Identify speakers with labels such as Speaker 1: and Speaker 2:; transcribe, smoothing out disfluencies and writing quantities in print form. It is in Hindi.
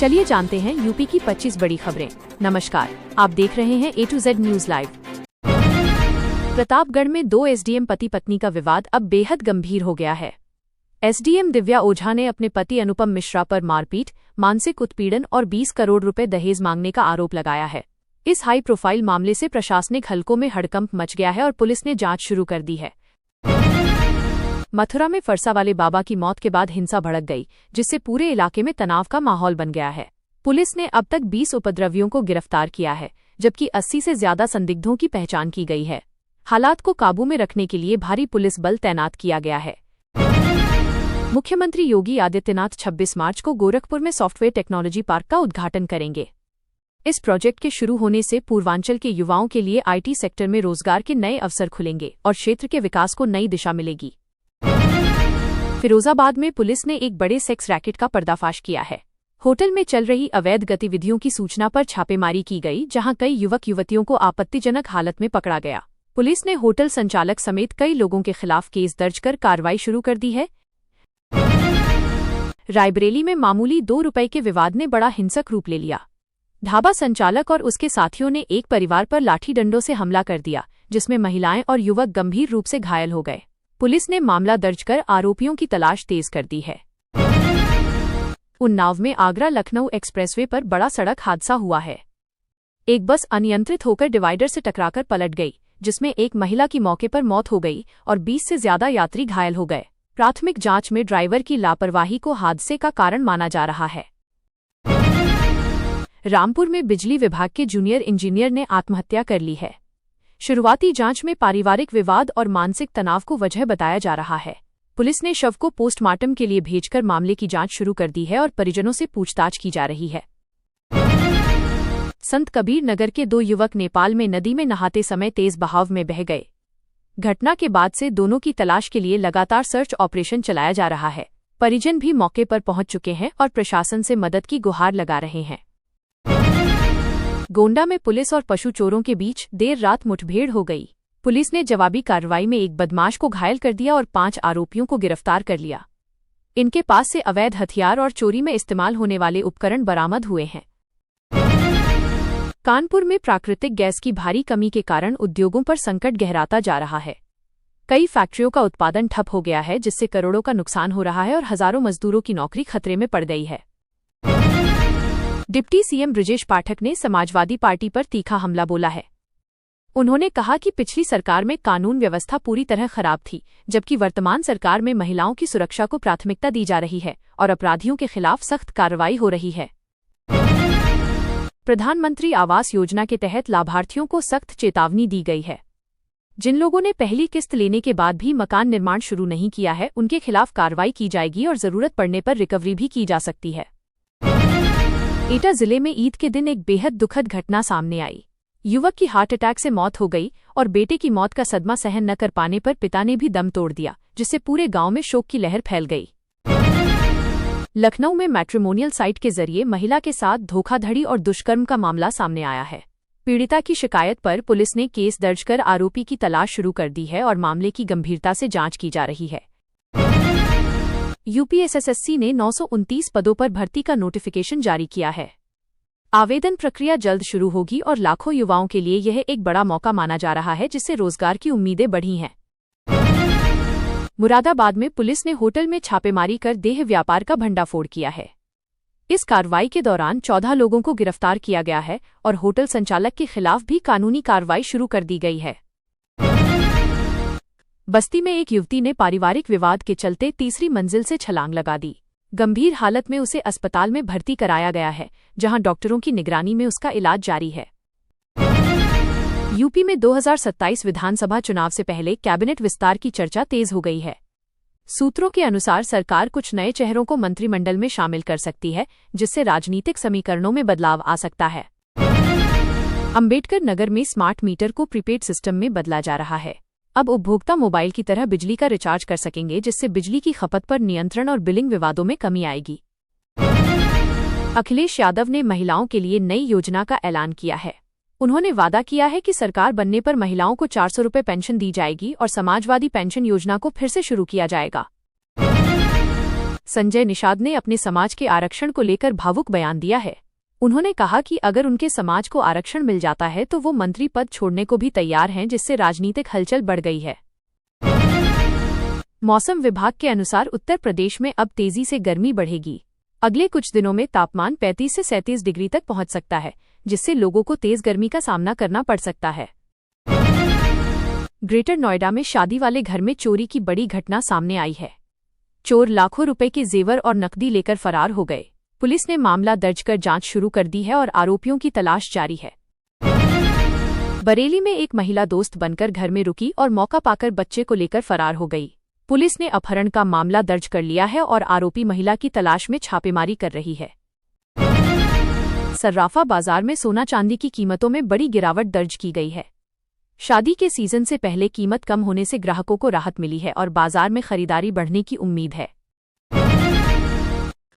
Speaker 1: चलिए जानते हैं यूपी की 25 बड़ी खबरें। नमस्कार, आप देख रहे हैं A to Z news live. Pratapgarh में 2 एसडीएम पति पत्नी का विवाद अब बेहद गंभीर हो गया है। एसडीएम दिव्या ओझा ने अपने पति अनुपम मिश्रा पर मारपीट, मानसिक उत्पीड़न और 20 करोड़ रुपए दहेज मांगने का आरोप लगाया है। इस हाई प्रोफाइल मामले से प्रशासनिक हलकों में हड़कंप मच गया है और पुलिस ने जांच शुरू कर दी है। मथुरा में फरसा वाले बाबा की मौत के बाद हिंसा भड़क गई, जिससे पूरे इलाके में तनाव का माहौल बन गया है। पुलिस ने अब तक 20 उपद्रवियों को गिरफ्तार किया है, जबकि 80 से ज्यादा संदिग्धों की पहचान की गई है। हालात को काबू में रखने के लिए भारी पुलिस बल तैनात किया गया है। मुख्यमंत्री योगी आदित्यनाथ 26 मार्च को गोरखपुर में सॉफ्टवेयर टेक्नोलॉजी पार्क का उद्घाटन करेंगे। इस प्रोजेक्ट के शुरू होने से पूर्वांचल के युवाओं के लिए आईटी सेक्टर में रोजगार के नए अवसर खुलेंगे और क्षेत्र के विकास को नई दिशा मिलेगी। फिरोजाबाद में पुलिस ने एक बड़े सेक्स रैकेट का पर्दाफाश किया है। होटल में चल रही अवैध गतिविधियों की सूचना पर छापेमारी की गई, जहां कई युवक युवतियों को आपत्तिजनक हालत में पकड़ा गया। पुलिस ने होटल संचालक समेत कई लोगों के खिलाफ केस दर्ज कर कार्रवाई शुरू कर दी है। रायबरेली में मामूली 2 रुपए के विवाद ने बड़ा हिंसक रूप ले लिया। ढाबा संचालक और उसके साथियों ने एक परिवार पर लाठी डंडों से हमला कर दिया, जिसमें महिलाएं और युवक गंभीर रूप से घायल हो गए। पुलिस ने मामला दर्ज कर आरोपियों की तलाश तेज कर दी है। उन्नाव में आगरा लखनऊ एक्सप्रेसवे पर बड़ा सड़क हादसा हुआ है। एक बस अनियंत्रित होकर डिवाइडर से टकराकर पलट गई, जिसमें एक महिला की मौके पर मौत हो गई और 20 से ज्यादा यात्री घायल हो गए। प्राथमिक जांच में ड्राइवर की लापरवाही को हादसे का कारण माना जा रहा है। रामपुर में बिजली विभाग के जूनियर इंजीनियर ने आत्महत्या कर ली है। शुरुआती जांच में पारिवारिक विवाद और मानसिक तनाव को वजह बताया जा रहा है। पुलिस ने शव को पोस्टमार्टम के लिए भेजकर मामले की जांच शुरू कर दी है और परिजनों से पूछताछ की जा रही है। संत कबीर नगर के 2 युवक नेपाल में नदी में नहाते समय तेज बहाव में बह गए। घटना के बाद से दोनों की तलाश के लिए लगातार सर्च ऑपरेशन चलाया जा रहा है। परिजन भी मौके पर पहुंच चुके हैं और प्रशासन से मदद की गुहार लगा रहे हैं। गोंडा में पुलिस और पशु चोरों के बीच देर रात मुठभेड़ हो गई। पुलिस ने जवाबी कार्रवाई में एक बदमाश को घायल कर दिया और 5 आरोपियों को गिरफ्तार कर लिया। इनके पास से अवैध हथियार और चोरी में इस्तेमाल होने वाले उपकरण बरामद हुए हैं। कानपुर में प्राकृतिक गैस की भारी कमी के कारण उद्योगों पर संकट गहराता जा रहा है। कई फैक्ट्रियों का उत्पादन ठप हो गया है, जिससे करोड़ों का नुकसान हो रहा है और हजारों मजदूरों की नौकरी खतरे में पड़ गई है। डिप्टी सीएम ब्रजेश पाठक ने समाजवादी पार्टी पर तीखा हमला बोला है। उन्होंने कहा कि पिछली सरकार में कानून व्यवस्था पूरी तरह खराब थी, जबकि वर्तमान सरकार में महिलाओं की सुरक्षा को प्राथमिकता दी जा रही है और अपराधियों के खिलाफ सख्त कार्रवाई हो रही है। प्रधानमंत्री आवास योजना के तहत लाभार्थियों को सख्त चेतावनी दी गई है। जिन लोगों ने पहली किस्त लेने के बाद भी मकान निर्माण शुरू नहीं किया है, उनके खिलाफ कार्रवाई की जाएगी और जरूरत पड़ने पर रिकवरी भी की जा सकती है। एटा जिले में ईद के दिन एक बेहद दुखद घटना सामने आई। युवक की हार्ट अटैक से मौत हो गई और बेटे की मौत का सदमा सहन न कर पाने पर पिता ने भी दम तोड़ दिया, जिससे पूरे गांव में शोक की लहर फैल गई। लखनऊ में मैट्रिमोनियल साइट के जरिए महिला के साथ धोखाधड़ी और दुष्कर्म का मामला सामने आया है। पीड़िता की शिकायत पर पुलिस ने केस दर्ज कर आरोपी की तलाश शुरू कर दी है और मामले की गंभीरता से जांच की जा रही है। यूपीएसएससी ने 929 पदों पर भर्ती का नोटिफिकेशन जारी किया है। आवेदन प्रक्रिया जल्द शुरू होगी और लाखों युवाओं के लिए यह एक बड़ा मौका माना जा रहा है, जिससे रोजगार की उम्मीदें बढ़ी हैं। मुरादाबाद में पुलिस ने होटल में छापेमारी कर देह व्यापार का भंडाफोड़ किया है। इस कार्रवाई के दौरान 14 लोगों को गिरफ्तार किया गया है और होटल संचालक के खिलाफ भी कानूनी कार्रवाई शुरू कर दी गई है। बस्ती में एक युवती ने पारिवारिक विवाद के चलते तीसरी मंजिल से छलांग लगा दी। गंभीर हालत में उसे अस्पताल में भर्ती कराया गया है, जहां डॉक्टरों की निगरानी में उसका इलाज जारी है। यूपी में 2027 विधानसभा चुनाव से पहले कैबिनेट विस्तार की चर्चा तेज हो गई है। सूत्रों के अनुसार सरकार कुछ नए चेहरों को मंत्रिमंडल में शामिल कर सकती है, जिससे राजनीतिक समीकरणों में बदलाव आ सकता है। अंबेडकर नगर में स्मार्ट मीटर को प्रीपेड सिस्टम में बदला जा रहा है। अब उपभोक्ता मोबाइल की तरह बिजली का रिचार्ज कर सकेंगे, जिससे बिजली की खपत पर नियंत्रण और बिलिंग विवादों में कमी आएगी। अखिलेश यादव ने महिलाओं के लिए नई योजना का ऐलान किया है। उन्होंने वादा किया है कि सरकार बनने पर महिलाओं को 400 रुपये पेंशन दी जाएगी और समाजवादी पेंशन योजना को फिर से शुरू किया जाएगा। संजय निषाद ने अपने समाज के आरक्षण को लेकर भावुक बयान दिया है। उन्होंने कहा कि अगर उनके समाज को आरक्षण मिल जाता है तो वो मंत्री पद छोड़ने को भी तैयार हैं, जिससे राजनीतिक हलचल बढ़ गई है। मौसम विभाग के अनुसार उत्तर प्रदेश में अब तेजी से गर्मी बढ़ेगी। अगले कुछ दिनों में तापमान 35 से 37 डिग्री तक पहुंच सकता है, जिससे लोगों को तेज गर्मी का सामना करना पड़ सकता है। ग्रेटर नोएडा में शादी वाले घर में चोरी की बड़ी घटना सामने आई है। चोर लाखों रुपए के जेवर और नकदी लेकर फरार हो गए। पुलिस ने मामला दर्ज कर जांच शुरू कर दी है और आरोपियों की तलाश जारी है। बरेली में एक महिला दोस्त बनकर घर में रुकी और मौका पाकर बच्चे को लेकर फरार हो गई। पुलिस ने अपहरण का मामला दर्ज कर लिया है और आरोपी महिला की तलाश में छापेमारी कर रही है। सर्राफा बाजार में सोना चांदी की कीमतों में बड़ी गिरावट दर्ज की गई है। शादी के सीजन से पहले कीमत कम होने से ग्राहकों को राहत मिली है और बाजार में खरीदारी बढ़ने की उम्मीद है।